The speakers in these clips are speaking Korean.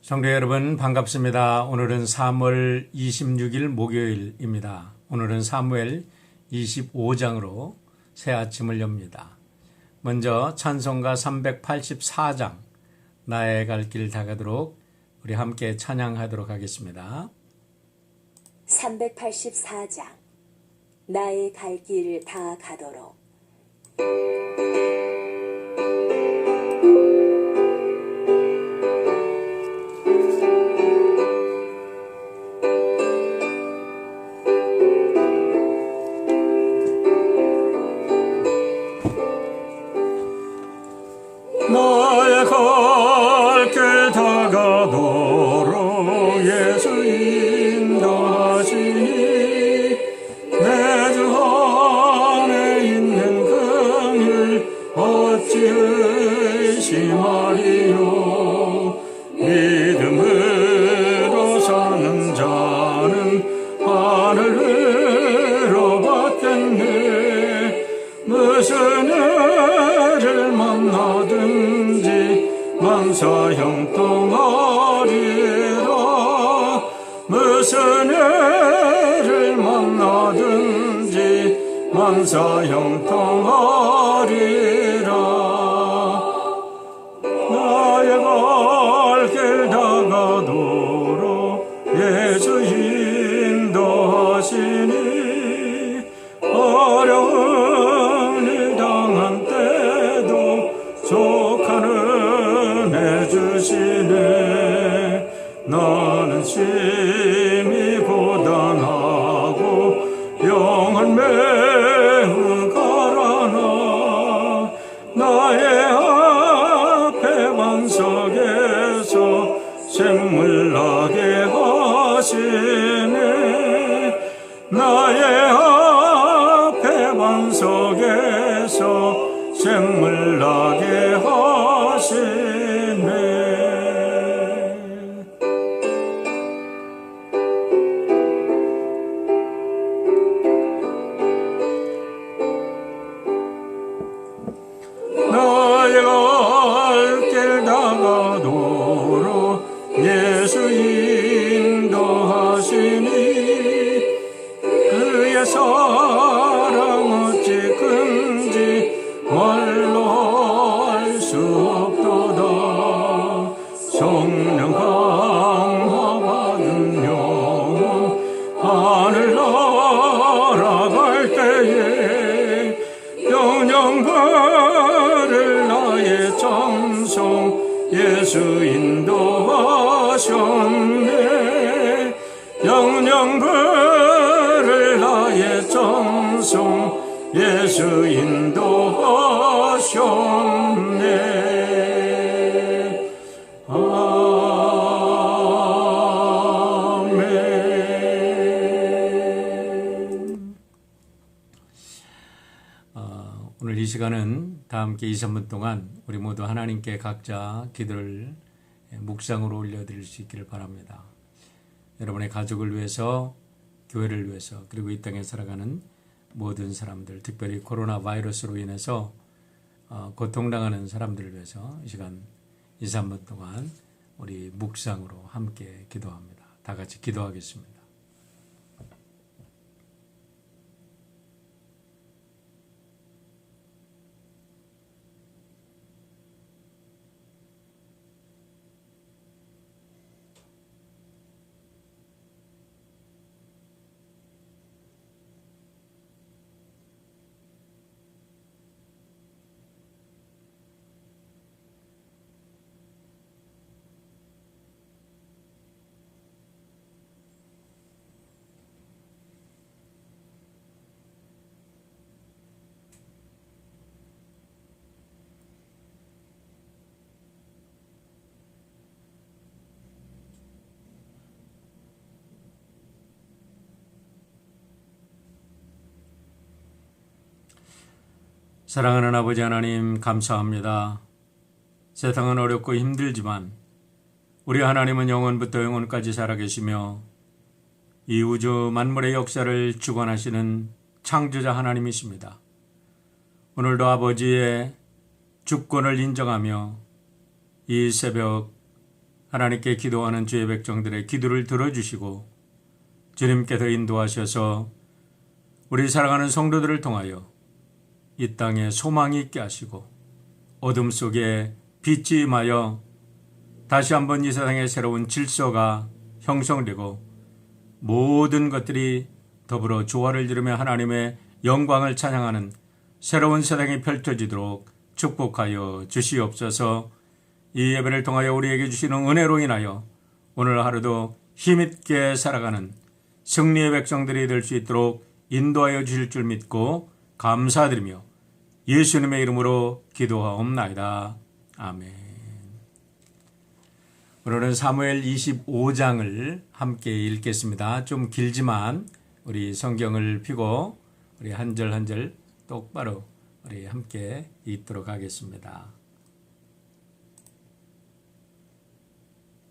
성도 여러분 반갑습니다. 오늘은 3월 26일 목요일입니다. 오늘은 사무엘 25장으로 새 아침을 엽니다. 먼저 찬송가 384장 나의 갈 길 다가도록 우리 함께 찬양하도록 하겠습니다. 384장 나의 갈 길 다 가도록. 나의 갈 길 다가도록 예수 인도하시니 내 주 안에 있는 긍휼 어찌 의심하리요. 믿음으로 사는 자는 하늘으로 받겠네. 무슨 일을 만나든지 만사 형통하리라. 무슨 일을 만나든지 만사 형통하리라. 나의 갈 길 다가도록 예수 인도하시니 어려운 일 당한 때도 족하는 해주시네. 나는 심히 고단하고 영혼 매우 가라나. 나의 앞에 반석에서 샘물 나게 하시네. 나의 앞에 반석에서 샘물 나게 하시네. 나의 갈 길 다가도록 예수 인도하시니 그의 사랑 어찌 큰지 말로 알 수 없도다. 성령 강화받은 영혼 하늘 날아갈 때에 영영부를 나의 찬송 예수 인도하셨네. 영영부를 나의 찬송 예수 인도하셨네. 아멘. 오늘 이 시간은 다 함께 2, 3분 동안 우리 모두 하나님께 각자 기도를 묵상으로 올려드릴 수 있기를 바랍니다. 여러분의 가족을 위해서, 교회를 위해서, 그리고 이 땅에 살아가는 모든 사람들, 특별히 코로나 바이러스로 인해서 고통당하는 사람들을 위해서 이 시간 2, 3분 동안 우리 묵상으로 함께 기도합니다. 다 같이 기도하겠습니다. 사랑하는 아버지 하나님 감사합니다. 세상은 어렵고 힘들지만 우리 하나님은 영원부터 영원까지 살아계시며 이 우주 만물의 역사를 주관하시는 창조자 하나님이십니다. 오늘도 아버지의 주권을 인정하며 이 새벽 하나님께 기도하는 주의 백성들의 기도를 들어주시고 주님께서 인도하셔서 우리 살아가는 성도들을 통하여 이 땅에 소망이 있게 하시고 어둠 속에 빛이 임하여 다시 한번 이 세상의 새로운 질서가 형성되고 모든 것들이 더불어 조화를 이루며 하나님의 영광을 찬양하는 새로운 세상이 펼쳐지도록 축복하여 주시옵소서. 이 예배를 통하여 우리에게 주시는 은혜로 인하여 오늘 하루도 힘있게 살아가는 승리의 백성들이 될 수 있도록 인도하여 주실 줄 믿고 감사드리며 예수님의 이름으로 기도하옵나이다. 아멘. 오늘은 사무엘 25장을 함께 읽겠습니다. 좀 길지만 우리 성경을 펴고 우리 한 절 한 절 똑바로 우리 함께 읽도록 하겠습니다.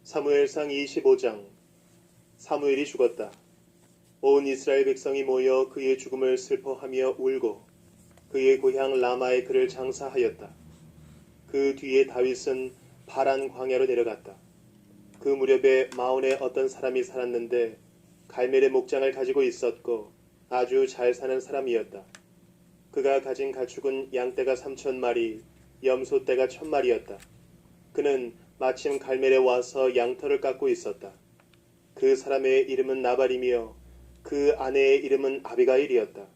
사무엘상 25장. 사무엘이 죽었다. 온 이스라엘 백성이 모여 그의 죽음을 슬퍼하며 울고 그의 고향 라마에 그를 장사하였다. 그 뒤에 다윗은 바란 광야로 내려갔다. 그 무렵에 마온에 어떤 사람이 살았는데 갈멜의 목장을 가지고 있었고 아주 잘 사는 사람이었다. 그가 가진 가축은 양떼가 3,000마리, 염소떼가 1,000마리였다. 그는 마침 갈멜에 와서 양털을 깎고 있었다. 그 사람의 이름은 나발이며 그 아내의 이름은 아비가일이었다.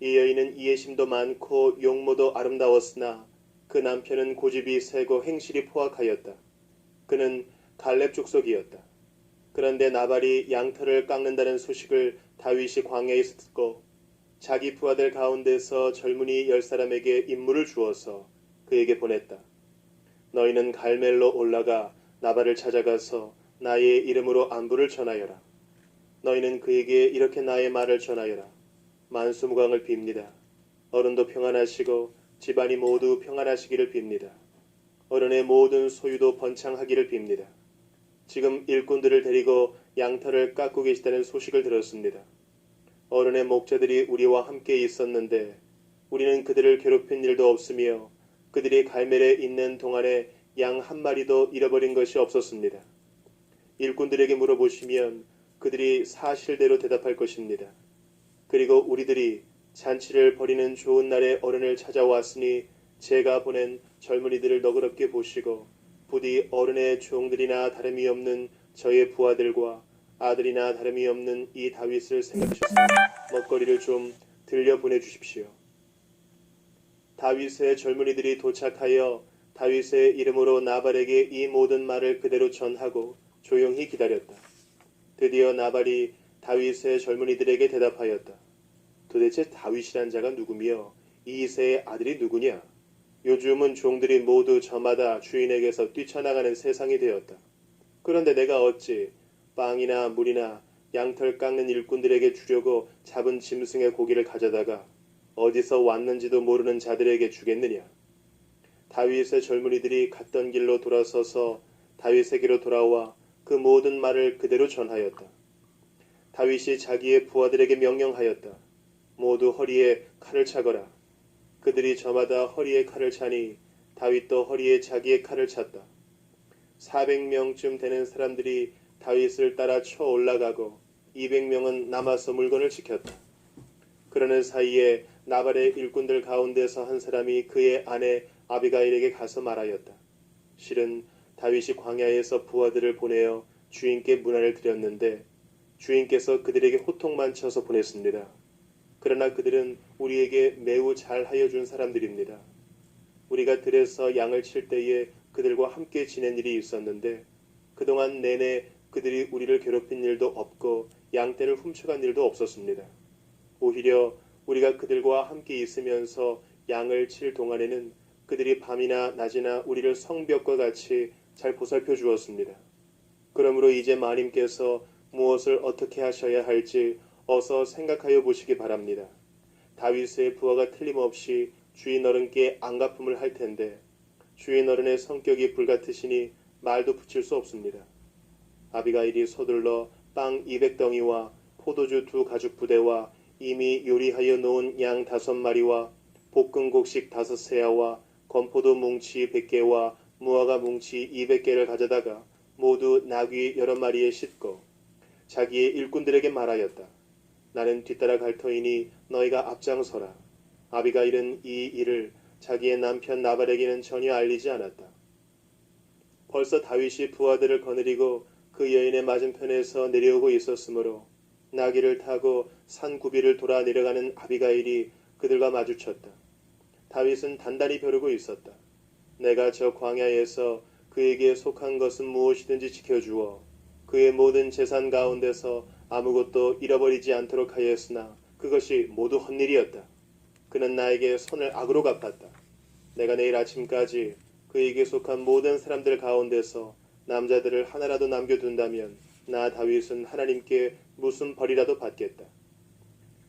이 여인은 이해심도 많고 용모도 아름다웠으나 그 남편은 고집이 세고 행실이 포악하였다. 그는 갈렙 족속이었다. 그런데 나발이 양털을 깎는다는 소식을 다윗이 광야에서 듣고 자기 부하들 가운데서 젊은이 10사람에게 임무를 주어서 그에게 보냈다. 너희는 갈멜로 올라가 나발을 찾아가서 나의 이름으로 안부를 전하여라. 너희는 그에게 이렇게 나의 말을 전하여라. 만수무강을 빕니다. 어른도 평안하시고 집안이 모두 평안하시기를 빕니다. 어른의 모든 소유도 번창하기를 빕니다. 지금 일꾼들을 데리고 양털을 깎고 계시다는 소식을 들었습니다. 어른의 목자들이 우리와 함께 있었는데 우리는 그들을 괴롭힌 일도 없으며 그들이 갈멜에 있는 동안에 양 한 마리도 잃어버린 것이 없었습니다. 일꾼들에게 물어보시면 그들이 사실대로 대답할 것입니다. 그리고 우리들이 잔치를 벌이는 좋은 날에 어른을 찾아왔으니 제가 보낸 젊은이들을 너그럽게 보시고 부디 어른의 종들이나 다름이 없는 저의 부하들과 아들이나 다름이 없는 이 다윗을 생각하셔서 먹거리를 좀 들려 보내주십시오. 다윗의 젊은이들이 도착하여 다윗의 이름으로 나발에게 이 모든 말을 그대로 전하고 조용히 기다렸다. 드디어 나발이 다윗의 젊은이들에게 대답하였다. 도대체 다윗이란 자가 누구며 이새의 아들이 누구냐? 요즘은 종들이 모두 저마다 주인에게서 뛰쳐나가는 세상이 되었다. 그런데 내가 어찌 빵이나 물이나 양털 깎는 일꾼들에게 주려고 잡은 짐승의 고기를 가져다가 어디서 왔는지도 모르는 자들에게 주겠느냐? 다윗의 젊은이들이 갔던 길로 돌아서서 다윗에게로 돌아와 그 모든 말을 그대로 전하였다. 다윗이 자기의 부하들에게 명령하였다. 모두 허리에 칼을 차거라. 그들이 저마다 허리에 칼을 차니 다윗도 허리에 자기의 칼을 찼다. 400명쯤 되는 사람들이 다윗을 따라 쳐 올라가고 200명은 남아서 물건을 지켰다. 그러는 사이에 나발의 일꾼들 가운데서 한 사람이 그의 아내 아비가일에게 가서 말하였다. 실은 다윗이 광야에서 부하들을 보내어 주인께 문안을 드렸는데 주인께서 그들에게 호통만 쳐서 보냈습니다. 그러나 그들은 우리에게 매우 잘하여 준 사람들입니다. 우리가 들에서 양을 칠 때에 그들과 함께 지낸 일이 있었는데 그동안 내내 그들이 우리를 괴롭힌 일도 없고 양떼를 훔쳐간 일도 없었습니다. 오히려 우리가 그들과 함께 있으면서 양을 칠 동안에는 그들이 밤이나 낮이나 우리를 성벽과 같이 잘 보살펴 주었습니다. 그러므로 이제 마님께서 무엇을 어떻게 하셔야 할지 어서 생각하여 보시기 바랍니다. 다윗의 부하가 틀림없이 주인 어른께 안갚음을 할 텐데 주인 어른의 성격이 불같으시니 말도 붙일 수 없습니다. 아비가일이 서둘러 빵 200덩이와 포도주 2가죽 부대와 이미 요리하여 놓은 양 5마리와 볶은 곡식 5세아와 건포도 뭉치 100개와 무화과 뭉치 200개를 가져다가 모두 나귀 여러 마리에 싣고 자기의 일꾼들에게 말하였다. 나는 뒤따라 갈 터이니 너희가 앞장서라. 아비가일은 이 일을 자기의 남편 나발에게는 전혀 알리지 않았다. 벌써 다윗이 부하들을 거느리고 그 여인의 맞은편에서 내려오고 있었으므로 나귀를 타고 산 구비를 돌아 내려가는 아비가일이 그들과 마주쳤다. 다윗은 단단히 벼르고 있었다. 내가 저 광야에서 그에게 속한 것은 무엇이든지 지켜주어 그의 모든 재산 가운데서 아무것도 잃어버리지 않도록 하였으나 그것이 모두 헛일이었다. 그는 나에게 손을 악으로 갚았다. 내가 내일 아침까지 그에게 속한 모든 사람들 가운데서 남자들을 하나라도 남겨둔다면 나 다윗은 하나님께 무슨 벌이라도 받겠다.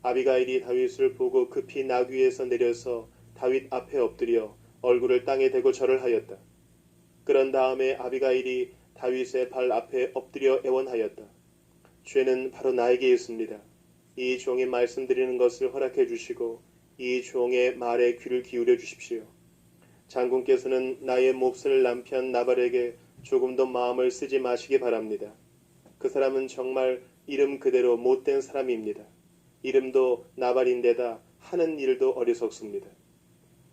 아비가일이 다윗을 보고 급히 나귀에서 내려서 다윗 앞에 엎드려 얼굴을 땅에 대고 절을 하였다. 그런 다음에 아비가일이 다윗의 발 앞에 엎드려 애원하였다. 죄는 바로 나에게 있습니다. 이 종이 말씀드리는 것을 허락해 주시고 이 종의 말에 귀를 기울여 주십시오. 장군께서는 나의 몹쓸 남편 나발에게 조금 더 마음을 쓰지 마시기 바랍니다. 그 사람은 정말 이름 그대로 못된 사람입니다. 이름도 나발인데다 하는 일도 어리석습니다.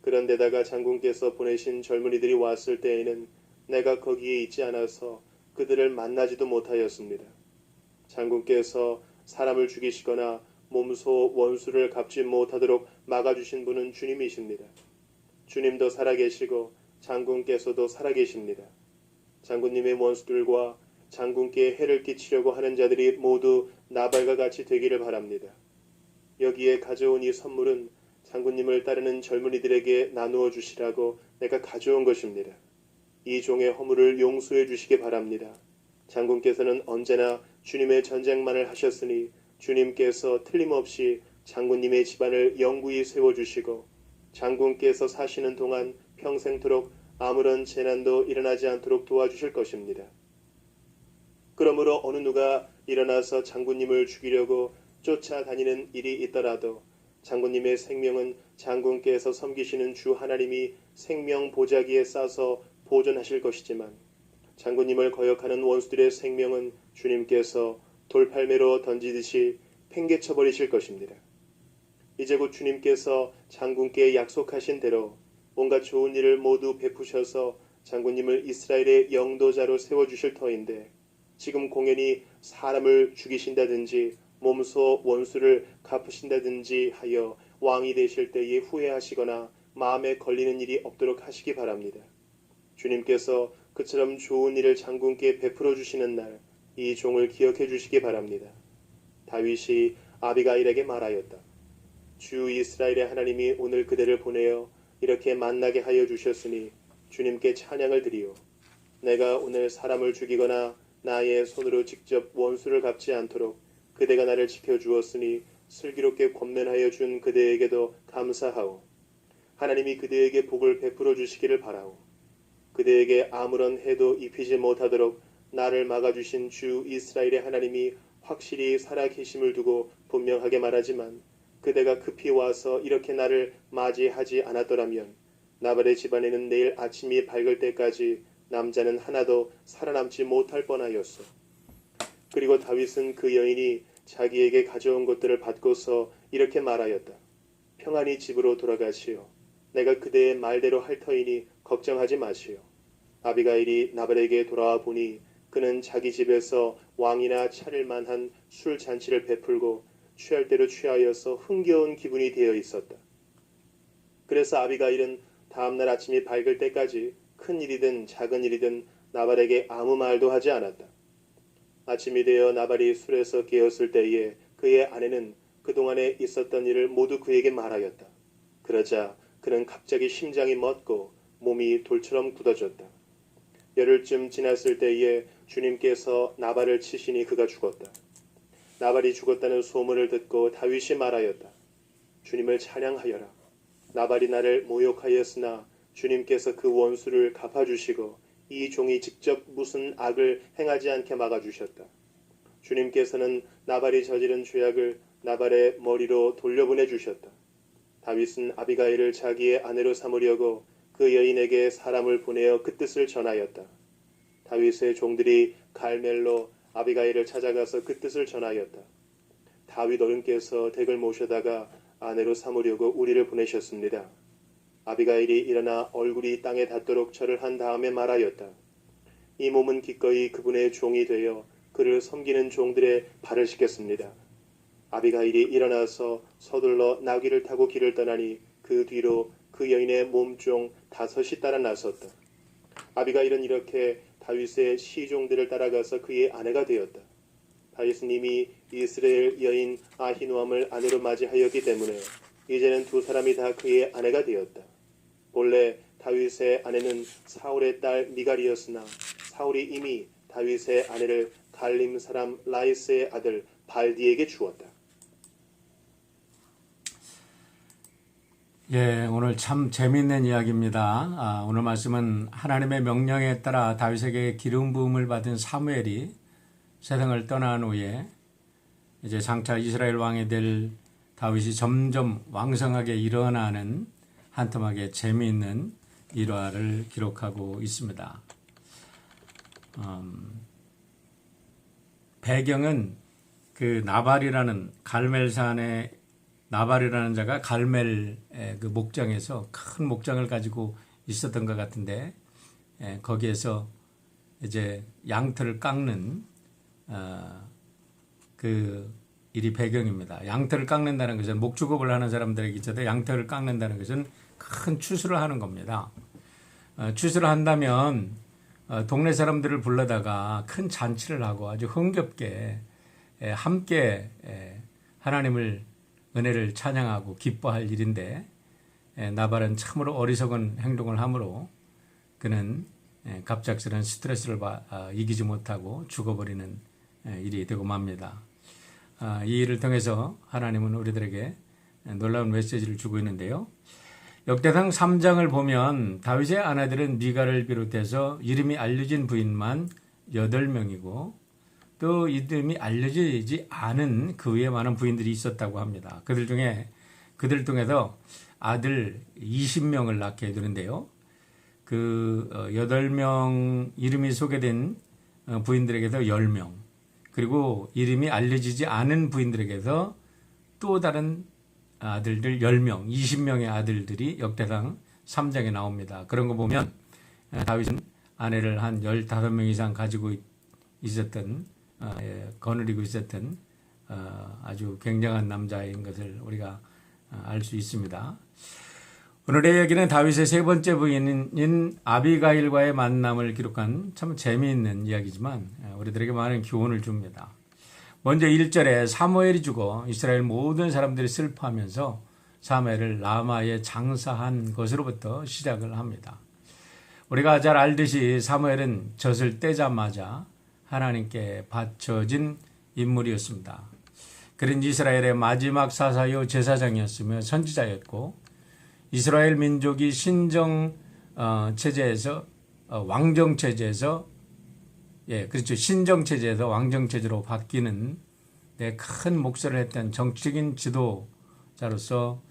그런데다가 장군께서 보내신 젊은이들이 왔을 때에는 내가 거기에 있지 않아서 그들을 만나지도 못하였습니다. 장군께서 사람을 죽이시거나 몸소 원수를 갚지 못하도록 막아주신 분은 주님이십니다. 주님도 살아계시고 장군께서도 살아계십니다. 장군님의 원수들과 장군께 해를 끼치려고 하는 자들이 모두 나발과 같이 되기를 바랍니다. 여기에 가져온 이 선물은 장군님을 따르는 젊은이들에게 나누어 주시라고 내가 가져온 것입니다. 이 종의 허물을 용서해 주시기 바랍니다. 장군께서는 언제나 주님의 전쟁만을 하셨으니 주님께서 틀림없이 장군님의 집안을 영구히 세워주시고 장군께서 사시는 동안 평생토록 아무런 재난도 일어나지 않도록 도와주실 것입니다. 그러므로 어느 누가 일어나서 장군님을 죽이려고 쫓아다니는 일이 있더라도 장군님의 생명은 장군께서 섬기시는 주 하나님이 생명 보자기에 싸서 보존하실 것이지만 장군님을 거역하는 원수들의 생명은 주님께서 돌팔매로 던지듯이 팽개쳐 버리실 것입니다. 이제 곧 주님께서 장군께 약속하신 대로 온갖 좋은 일을 모두 베푸셔서 장군님을 이스라엘의 영도자로 세워주실 터인데 지금 공연히 사람을 죽이신다든지 몸소 원수를 갚으신다든지 하여 왕이 되실 때에 후회하시거나 마음에 걸리는 일이 없도록 하시기 바랍니다. 주님께서 그처럼 좋은 일을 장군께 베풀어 주시는 날 이 종을 기억해 주시기 바랍니다. 다윗이 아비가일에게 말하였다. 주 이스라엘의 하나님이 오늘 그대를 보내어 이렇게 만나게 하여 주셨으니 주님께 찬양을 드리오. 내가 오늘 사람을 죽이거나 나의 손으로 직접 원수를 갚지 않도록 그대가 나를 지켜주었으니 슬기롭게 권면하여 준 그대에게도 감사하오. 하나님이 그대에게 복을 베풀어 주시기를 바라오. 그대에게 아무런 해도 입히지 못하도록 나를 막아주신 주 이스라엘의 하나님이 확실히 살아계심을 두고 분명하게 말하지만 그대가 급히 와서 이렇게 나를 맞이하지 않았더라면 나발의 집안에는 내일 아침이 밝을 때까지 남자는 하나도 살아남지 못할 뻔하였소. 그리고 다윗은 그 여인이 자기에게 가져온 것들을 받고서 이렇게 말하였다. 평안히 집으로 돌아가시오. 내가 그대의 말대로 할 터이니 걱정하지 마시오. 아비가일이 나발에게 돌아와 보니 그는 자기 집에서 왕이나 차릴 만한 술 잔치를 베풀고 취할 대로 취하여서 흥겨운 기분이 되어 있었다. 그래서 아비가일은 다음날 아침이 밝을 때까지 큰 일이든 작은 일이든 나발에게 아무 말도 하지 않았다. 아침이 되어 나발이 술에서 깨었을 때에 그의 아내는 그동안에 있었던 일을 모두 그에게 말하였다. 그러자 그는 갑자기 심장이 멎고 몸이 돌처럼 굳어졌다. 열흘쯤 지났을 때에 주님께서 나발을 치시니 그가 죽었다. 나발이 죽었다는 소문을 듣고 다윗이 말하였다. 주님을 찬양하여라. 나발이 나를 모욕하였으나 주님께서 그 원수를 갚아주시고 이 종이 직접 무슨 악을 행하지 않게 막아주셨다. 주님께서는 나발이 저지른 죄악을 나발의 머리로 돌려보내 주셨다. 다윗은 아비가일을 자기의 아내로 삼으려고 그 여인에게 사람을 보내어 그 뜻을 전하였다. 다윗의 종들이 갈멜로 아비가일을 찾아가서 그 뜻을 전하였다. 다윗 어른께서 댁을 모셔다가 아내로 삼으려고 우리를 보내셨습니다. 아비가일이 일어나 얼굴이 땅에 닿도록 절을 한 다음에 말하였다. 이 몸은 기꺼이 그분의 종이 되어 그를 섬기는 종들의 발을 씻겠습니다. 아비가일이 일어나서 서둘러 나귀를 타고 길을 떠나니 그 뒤로 그 여인의 몸종 5이 따라 나섰다. 아비가일은 이렇게 다윗의 시종들을 따라가서 그의 아내가 되었다. 다윗은 이미 이스라엘 여인 아히노암을 아내로 맞이하였기 때문에 이제는 두 사람이 다 그의 아내가 되었다. 본래 다윗의 아내는 사울의 딸 미갈이었으나 사울이 이미 다윗의 아내를 갈림 사람 라이스의 아들 발디에게 주었다. 예, 오늘 참 재미있는 이야기입니다. 오늘 말씀은 하나님의 명령에 따라 다윗에게 기름 부음을 받은 사무엘이 세상을 떠난 후에 이제 장차 이스라엘 왕이 될 다윗이 점점 왕성하게 일어나는 한텀하게 재미있는 일화를 기록하고 있습니다. 배경은 그 나발이라는 갈멜산의 나발이라는 자가 갈멜 그 목장에서 큰 목장을 가지고 있었던 것 같은데 거기에서 이제 양털을 깎는 그 일이 배경입니다. 양털을 깎는다는 것은 목축업을 하는 사람들에게 있어도 양털을 깎는다는 것은 큰 추수를 하는 겁니다. 추수를 한다면 동네 사람들을 불러다가 큰 잔치를 하고 아주 흥겹게 함께 하나님을 은혜를 찬양하고 기뻐할 일인데 나발은 참으로 어리석은 행동을 하므로 그는 갑작스런 스트레스를 이기지 못하고 죽어버리는 일이 되고 맙니다. 이 일을 통해서 하나님은 우리들에게 놀라운 메시지를 주고 있는데요. 역대상 3장을 보면 다윗의 아내들은 미갈을 비롯해서 이름이 알려진 부인만 8명이고 또 이름이 알려지지 않은 그 외에 많은 부인들이 있었다고 합니다. 그들 통해서 아들 20명을 낳게 해두는데요. 그 8명 이름이 소개된 부인들에게서 10명, 그리고 이름이 알려지지 않은 부인들에게서 또 다른 아들들 10명, 20명의 아들들이 역대상 3장에 나옵니다. 그런 거 보면 다윗은 아내를 한 15명 이상 가지고 있었던 거느리고 있었던 아주 굉장한 남자인 것을 우리가 알 수 있습니다. 오늘의 이야기는 다윗의 세 번째 부인인 아비가일과의 만남을 기록한 참 재미있는 이야기지만 우리들에게 많은 교훈을 줍니다. 먼저 1절에 사무엘이 죽어 이스라엘 모든 사람들이 슬퍼하면서 사무엘을 라마에 장사한 것으로부터 시작을 합니다. 우리가 잘 알듯이 사무엘은 젖을 떼자마자 하나님께 바쳐진 인물이었습니다. 그는 이스라엘의 마지막 사사요 제사장이었으며 선지자였고 이스라엘 민족이 신정 체제에서 왕정 체제에서 신정 체제에서 왕정 체제로 바뀌는 데 큰 목소리를 했던 정치적인 지도자로서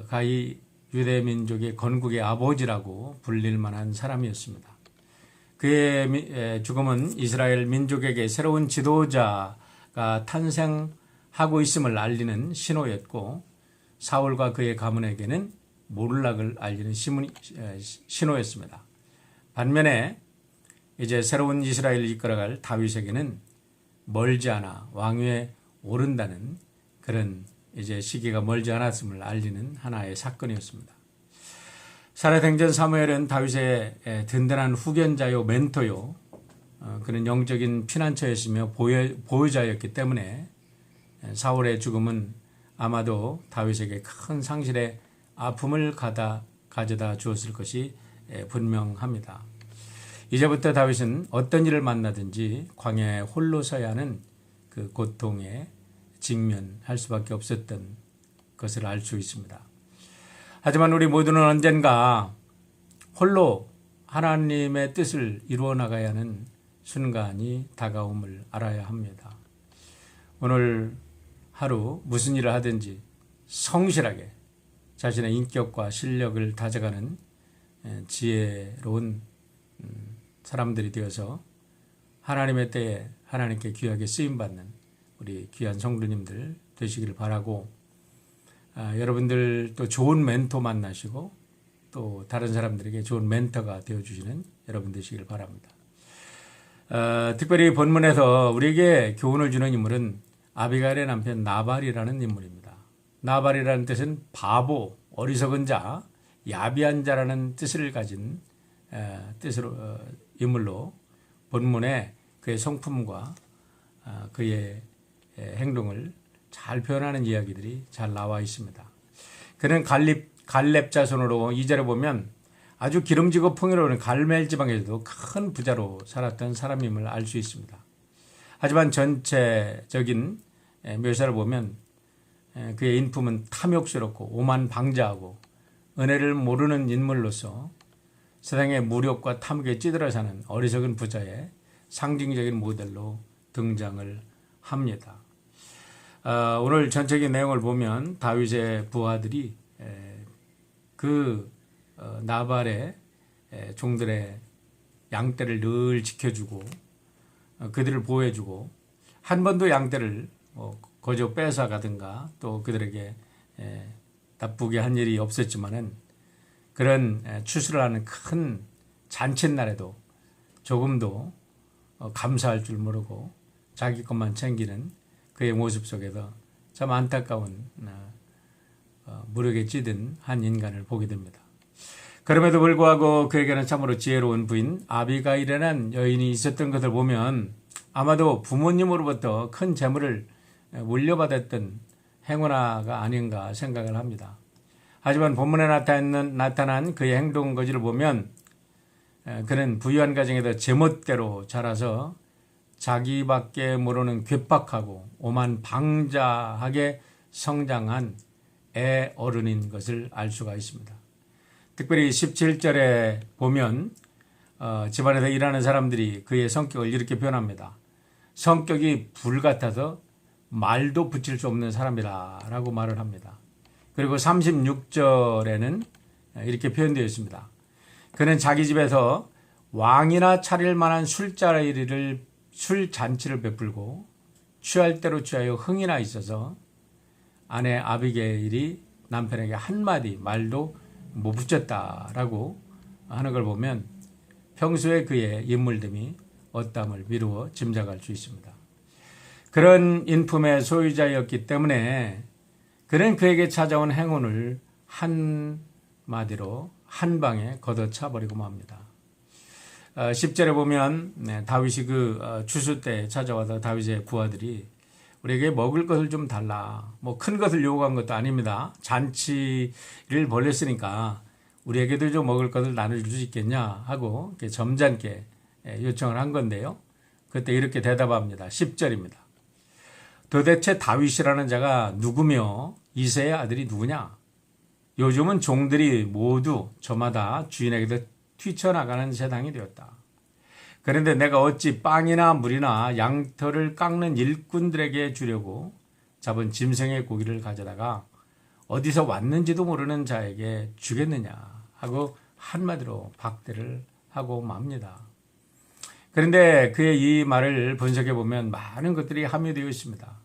가히 유대 민족의 건국의 아버지라고 불릴 만한 사람이었습니다. 그의 죽음은 이스라엘 민족에게 새로운 지도자가 탄생하고 있음을 알리는 신호였고 사울과 그의 가문에게는 몰락을 알리는 신호였습니다. 반면에 이제 새로운 이스라엘을 이끌어갈 다윗에게는 멀지 않아 왕위에 오른다는 그런 이제 시기가 멀지 않았음을 알리는 하나의 사건이었습니다. 사라행전 사무엘은 다윗의 든든한 후견자요 멘토요 그는 영적인 피난처였으며 보호자였기 때문에 사울의 죽음은 아마도 다윗에게 큰 상실의 아픔을 가져다 주었을 것이 분명합니다. 이제부터 다윗은 어떤 일을 만나든지 광야에 홀로 서야 하는 그 고통에 직면할 수밖에 없었던 것을 알 수 있습니다. 하지만 우리 모두는 언젠가 홀로 하나님의 뜻을 이루어 나가야 하는 순간이 다가옴을 알아야 합니다. 오늘 하루 무슨 일을 하든지 성실하게 자신의 인격과 실력을 다져가는 지혜로운 사람들이 되어서 하나님의 때에 하나님께 귀하게 쓰임받는 우리 귀한 성도님들 되시기를 바라고, 여러분들 또 좋은 멘토 만나시고 또 다른 사람들에게 좋은 멘토가 되어주시는 여러분 되시기를 바랍니다. 특별히 본문에서 우리에게 교훈을 주는 인물은 아비가일의 남편 나발이라는 인물입니다. 나발이라는 뜻은 바보, 어리석은 자, 야비한 자라는 뜻을 가진 뜻으로 인물로 본문에 그의 성품과 그의 행동을 잘 표현하는 이야기들이 잘 나와 있습니다. 그는 갈렙 자손으로 2절에 보면 아주 기름지고 풍요로운 갈멜 지방에서도 큰 부자로 살았던 사람임을 알 수 있습니다. 하지만 전체적인 묘사를 보면 그의 인품은 탐욕스럽고 오만방자하고 은혜를 모르는 인물로서 세상의 무력과 탐욕에 찌들어 사는 어리석은 부자의 상징적인 모델로 등장을 합니다. 오늘 전체적인 내용을 보면 다윗의 부하들이 나발의 종들의 양떼를 늘 지켜주고 그들을 보호해주고 한 번도 양떼를 거저 뺏어가든가 또 그들에게 나쁘게 한 일이 없었지만은 그런 추수를 하는 큰 잔칫날에도 조금도 감사할 줄 모르고 자기 것만 챙기는 그의 모습 속에서 참 안타까운 무력에 찌든 한 인간을 보게 됩니다. 그럼에도 불구하고 그에게는 참으로 지혜로운 부인 아비가일이라는 여인이 있었던 것을 보면 아마도 부모님으로부터 큰 재물을 물려받았던 행운아가 아닌가 생각을 합니다. 하지만 본문에 나타난 그의 행동 거지를 보면 그는 부유한 가정에서 제멋대로 자라서 자기밖에 모르는 괴팍하고 오만방자하게 성장한 애 어른인 것을 알 수가 있습니다. 특별히 17절에 보면 집안에서 일하는 사람들이 그의 성격을 이렇게 표현합니다. 성격이 불 같아서 말도 붙일 수 없는 사람이라고 말을 합니다. 그리고 36절에는 이렇게 표현되어 있습니다. 그는 자기 집에서 왕이나 차릴 만한 술잔치를 베풀고 취할 대로 취하여 흥이나 있어서 아내 아비게일이 남편에게 한마디 말도 못 붙였다라고 하는 걸 보면 평소에 그의 인물됨이 어떠함을 미루어 짐작할 수 있습니다. 그런 인품의 소유자였기 때문에 그는 그에게 찾아온 행운을 한마디로 한 방에 걷어차버리고 맙니다. 10절에 보면 다윗이 추수 때 찾아와서 다윗의 부하들이 우리에게 먹을 것을 좀 달라. 큰 것을 요구한 것도 아닙니다. 잔치를 벌였으니까 우리에게도 좀 먹을 것을 나눠줄 수 있겠냐 하고 점잖게 요청을 한 건데요. 그때 이렇게 대답합니다. 10절입니다. 도대체 다윗이라는 자가 누구며 이새의 아들이 누구냐? 요즘은 종들이 모두 저마다 주인에게도 뛰쳐나가는 세상이 되었다. 그런데 내가 어찌 빵이나 물이나 양털을 깎는 일꾼들에게 주려고 잡은 짐승의 고기를 가져다가 어디서 왔는지도 모르는 자에게 주겠느냐 하고 한마디로 박대를 하고 맙니다. 그런데 그의 이 말을 분석해 보면 많은 것들이 함유되어 있습니다.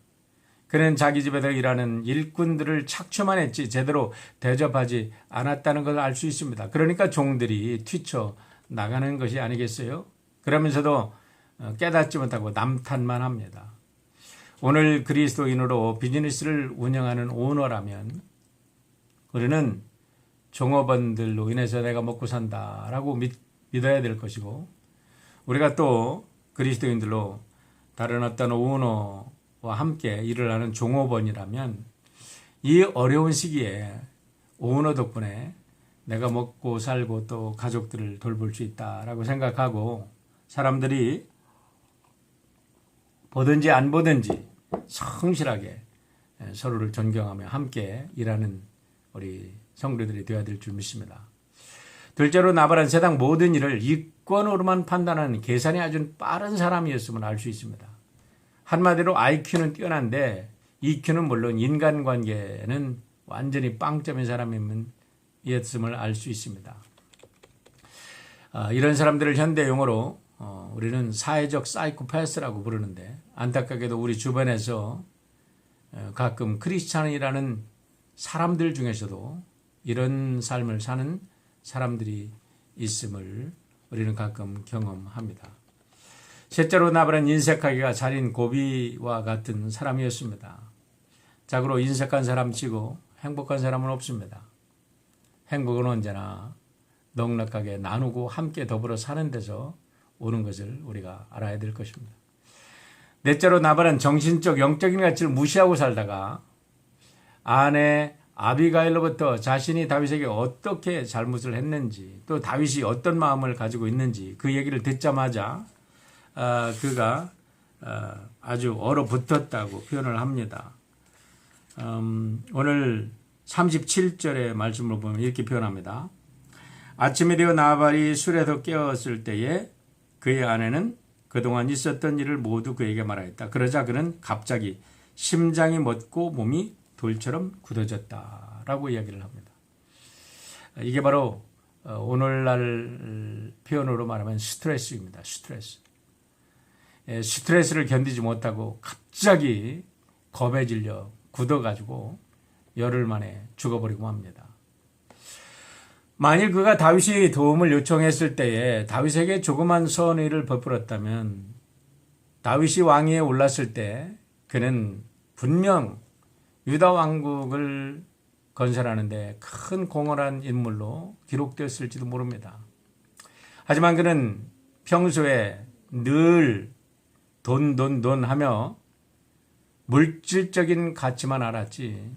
그는 자기 집에서 일하는 일꾼들을 착취만 했지 제대로 대접하지 않았다는 것을 알 수 있습니다. 그러니까 종들이 튀쳐 나가는 것이 아니겠어요? 그러면서도 깨닫지 못하고 남탓만 합니다. 오늘 그리스도인으로 비즈니스를 운영하는 오너라면 우리는 종업원들로 인해서 내가 먹고 산다라고 믿어야 될 것이고, 우리가 또 그리스도인들로 다른 어떤 오너와 함께 일을 하는 종업원이라면 이 어려운 시기에 오너 덕분에 내가 먹고 살고 또 가족들을 돌볼 수 있다라고 생각하고 사람들이 보든지 안 보든지 성실하게 서로를 존경하며 함께 일하는 우리 성도들이 되어야 될 줄 믿습니다. 둘째로 나발은 세상 모든 일을 이권으로만 판단하는 계산이 아주 빠른 사람이었음을 알 수 있습니다. 한마디로 IQ는 뛰어난데 EQ는 물론 인간관계는 완전히 빵점인 사람이었음을 알 수 있습니다. 이런 사람들을 현대 용어로 우리는 사회적 사이코패스라고 부르는데, 안타깝게도 우리 주변에서 가끔 크리스찬이라는 사람들 중에서도 이런 삶을 사는 사람들이 있음을 우리는 가끔 경험합니다. 셋째로 나발은 인색하기가 자린 고비와 같은 사람이었습니다. 자고로 인색한 사람치고 행복한 사람은 없습니다. 행복은 언제나 넉넉하게 나누고 함께 더불어 사는 데서 오는 것을 우리가 알아야 될 것입니다. 넷째로 나발은 정신적 영적인 가치를 무시하고 살다가 아내 아비가일로부터 자신이 다윗에게 어떻게 잘못을 했는지, 또 다윗이 어떤 마음을 가지고 있는지 그 얘기를 듣자마자 그가 아주 얼어붙었다고 표현을 합니다. 오늘 37절의 말씀을 보면 이렇게 표현합니다. 아침이 되어 나발이 술에서 깨었을 때에 그의 아내는 그동안 있었던 일을 모두 그에게 말하였다. 그러자 그는 갑자기 심장이 멎고 몸이 돌처럼 굳어졌다라고 이야기를 합니다. 이게 바로 오늘날 표현으로 말하면 스트레스입니다. 스트레스를 견디지 못하고 갑자기 겁에 질려 굳어가지고 열흘 만에 죽어버리고 합니다. 만일 그가 다윗이 도움을 요청했을 때에 다윗에게 조그만 선의를 베풀었다면 다윗이 왕위에 올랐을 때 그는 분명 유다 왕국을 건설하는데 큰 공헌한 인물로 기록되었을지도 모릅니다. 하지만 그는 평소에 늘 돈 하며 물질적인 가치만 알았지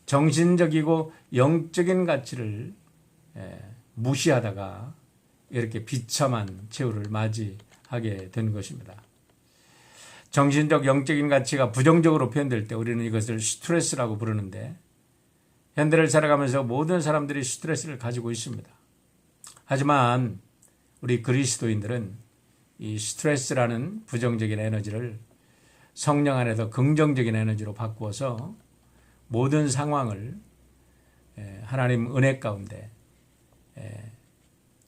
정신적이고 영적인 가치를 무시하다가 이렇게 비참한 최후를 맞이하게 된 것입니다. 정신적 영적인 가치가 부정적으로 표현될 때 우리는 이것을 스트레스라고 부르는데, 현대를 살아가면서 모든 사람들이 스트레스를 가지고 있습니다. 하지만 우리 그리스도인들은 이 스트레스라는 부정적인 에너지를 성령 안에서 긍정적인 에너지로 바꾸어서 모든 상황을 하나님 은혜 가운데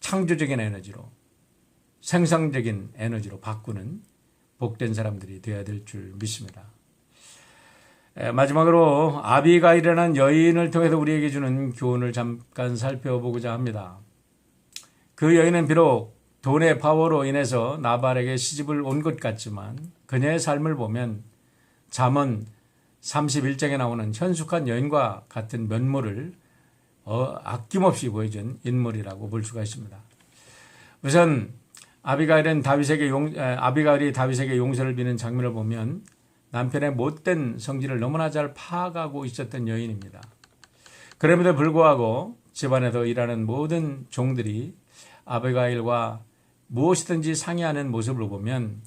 창조적인 에너지로, 생성적인 에너지로 바꾸는 복된 사람들이 되어야 될 줄 믿습니다. 마지막으로 아비가일이라는 여인을 통해서 우리에게 주는 교훈을 잠깐 살펴보고자 합니다. 그 여인은 비록 돈의 파워로 인해서 나발에게 시집을 온 것 같지만 그녀의 삶을 보면 잠언 31장에 나오는 현숙한 여인과 같은 면모를 아낌없이 보여준 인물이라고 볼 수가 있습니다. 우선 아비가일이 다윗에게 용서를 비는 장면을 보면 남편의 못된 성질을 너무나 잘 파악하고 있었던 여인입니다. 그럼에도 불구하고 집안에서 일하는 모든 종들이 아비가일과 무엇이든지 상의하는 모습을 보면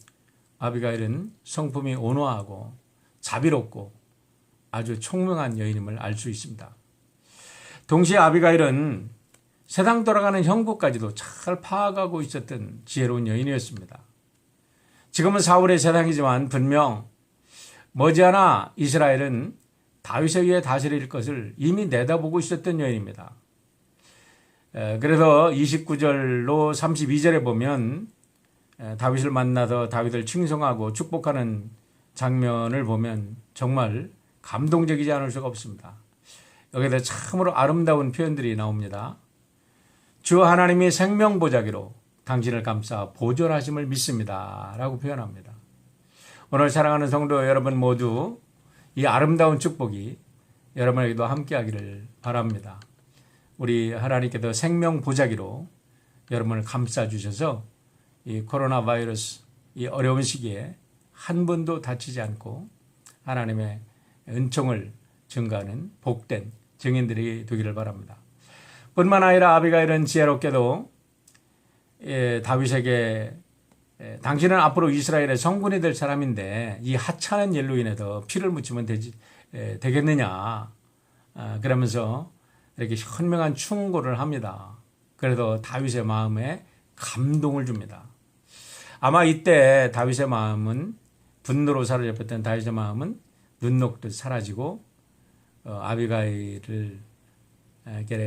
아비가일은 성품이 온화하고 자비롭고 아주 총명한 여인임을 알 수 있습니다. 동시에 아비가일은 세상 돌아가는 형국까지도 잘 파악하고 있었던 지혜로운 여인이었습니다. 지금은 사울의 세상이지만 분명 머지않아 이스라엘은 다윗에 의해 다스릴 것을 이미 내다보고 있었던 여인입니다. 그래서 29절로 32절에 보면 다윗을 만나서 다윗을 칭송하고 축복하는 장면을 보면 정말 감동적이지 않을 수가 없습니다. 여기에 참으로 아름다운 표현들이 나옵니다. 주 하나님이 생명보자기로 당신을 감싸 보존하심을 믿습니다 라고 표현합니다. 오늘 사랑하는 성도 여러분 모두 이 아름다운 축복이 여러분에게도 함께하기를 바랍니다. 우리 하나님께서 생명보자기로 여러분을 감싸주셔서 이 코로나 바이러스 이 어려운 시기에 한 번도 다치지 않고 하나님의 은총을 증가하는 복된 증인들이 되기를 바랍니다. 뿐만 아니라 아비가일은 지혜롭게도 다윗에게 당신은 앞으로 이스라엘의 성군이 될 사람인데 이 하찮은 일로 인해서 피를 묻히면 되겠느냐 그러면서 이렇게 현명한 충고를 합니다. 그래서 다윗의 마음에 감동을 줍니다. 아마 이때 다윗의 마음은 분노로 사로잡혔던 다윗의 마음은 눈 녹듯 사라지고 아비가일을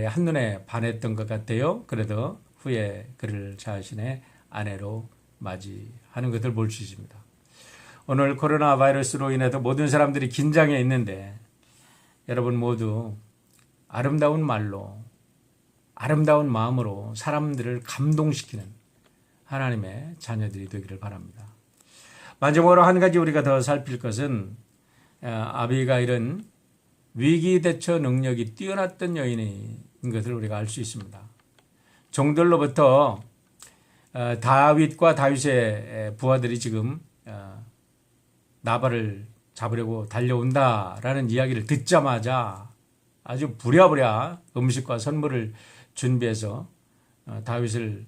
한눈에 반했던 것 같아요. 그래도 후에 그를 자신의 아내로 맞이하는 것을 볼 수 있습니다. 오늘 코로나 바이러스로 인해서 모든 사람들이 긴장해 있는데 여러분 모두 아름다운 말로 아름다운 마음으로 사람들을 감동시키는 하나님의 자녀들이 되기를 바랍니다. 마지막으로 한 가지 우리가 더 살필 것은 아비가일은 위기 대처 능력이 뛰어났던 여인인 것을 우리가 알 수 있습니다. 종들로부터 다윗과 다윗의 부하들이 지금 나발을 잡으려고 달려온다라는 이야기를 듣자마자 아주 부랴부랴 음식과 선물을 준비해서 다윗을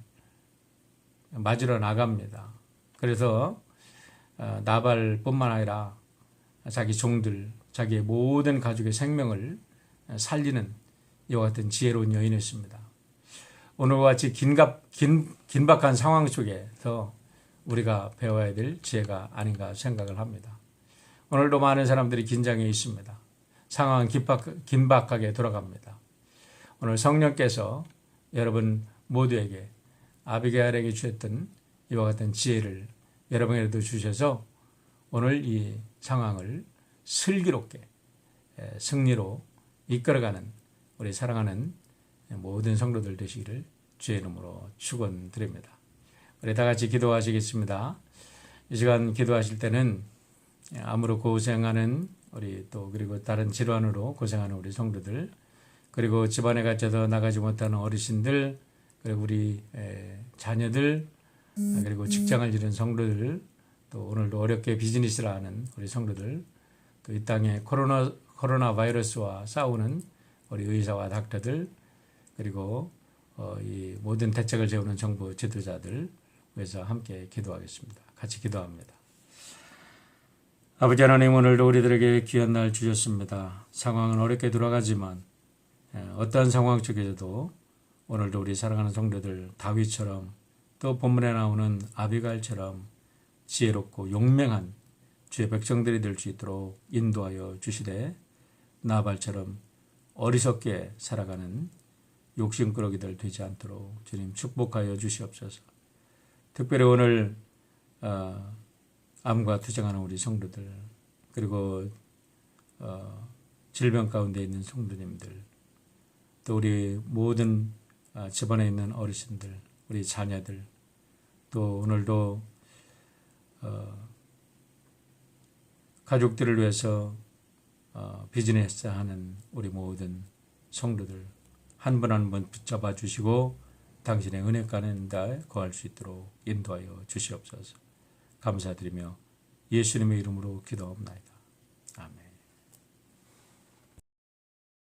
맞으러 나갑니다. 그래서 나발뿐만 아니라 자기 종들, 자기의 모든 가족의 생명을 살리는 이와 같은 지혜로운 여인이었습니다. 오늘과 같이 긴박한 상황 속에서 우리가 배워야 될 지혜가 아닌가 생각을 합니다. 오늘도 많은 사람들이 긴장해 있습니다. 상황은 긴박하게 돌아갑니다. 오늘 성령께서 여러분 모두에게 아비게일에게 주셨던 이와 같은 지혜를 여러분에게도 주셔서 오늘 이 상황을 슬기롭게 승리로 이끌어가는 우리 사랑하는 모든 성도들 되시기를 주의 이름으로 축원드립니다. 우리 다 같이 기도하시겠습니다. 이 시간 기도하실 때는 암으로 고생하는 우리 또 그리고 다른 질환으로 고생하는 우리 성도들, 그리고 집안에 갇혀서 나가지 못하는 어르신들, 그리고 우리 자녀들, 그리고 직장을 잃은 성도들, 또 오늘도 어렵게 비즈니스를 하는 우리 성도들, 또 이 땅에 코로나 바이러스와 싸우는 우리 의사와 닥터들, 그리고 이 모든 대책을 세우는 정부 지도자들 위해서 함께 기도하겠습니다. 같이 기도합니다. 아버지 하나님, 오늘도 우리들에게 귀한 날 주셨습니다. 상황은 어렵게 돌아가지만 어떠한 상황 속에서도 오늘도 우리 사랑하는 성도들 다윗처럼 또 본문에 나오는 아비가일처럼 지혜롭고 용맹한 주의 백성들이 될 수 있도록 인도하여 주시되 나발처럼 어리석게 살아가는 욕심꾸러기들 되지 않도록 주님 축복하여 주시옵소서. 특별히 오늘 암과 투쟁하는 우리 성도들, 그리고 질병 가운데 있는 성도님들, 또 우리 모든 집안에 있는 어르신들, 우리 자녀들, 또 오늘도 가족들을 위해서 비즈니스 하는 우리 모든 성도들 한 분 한 분 붙잡아 주시고 당신의 은혜 가운데 거할 수 있도록 인도하여 주시옵소서. 감사드리며 예수님의 이름으로 기도합니다.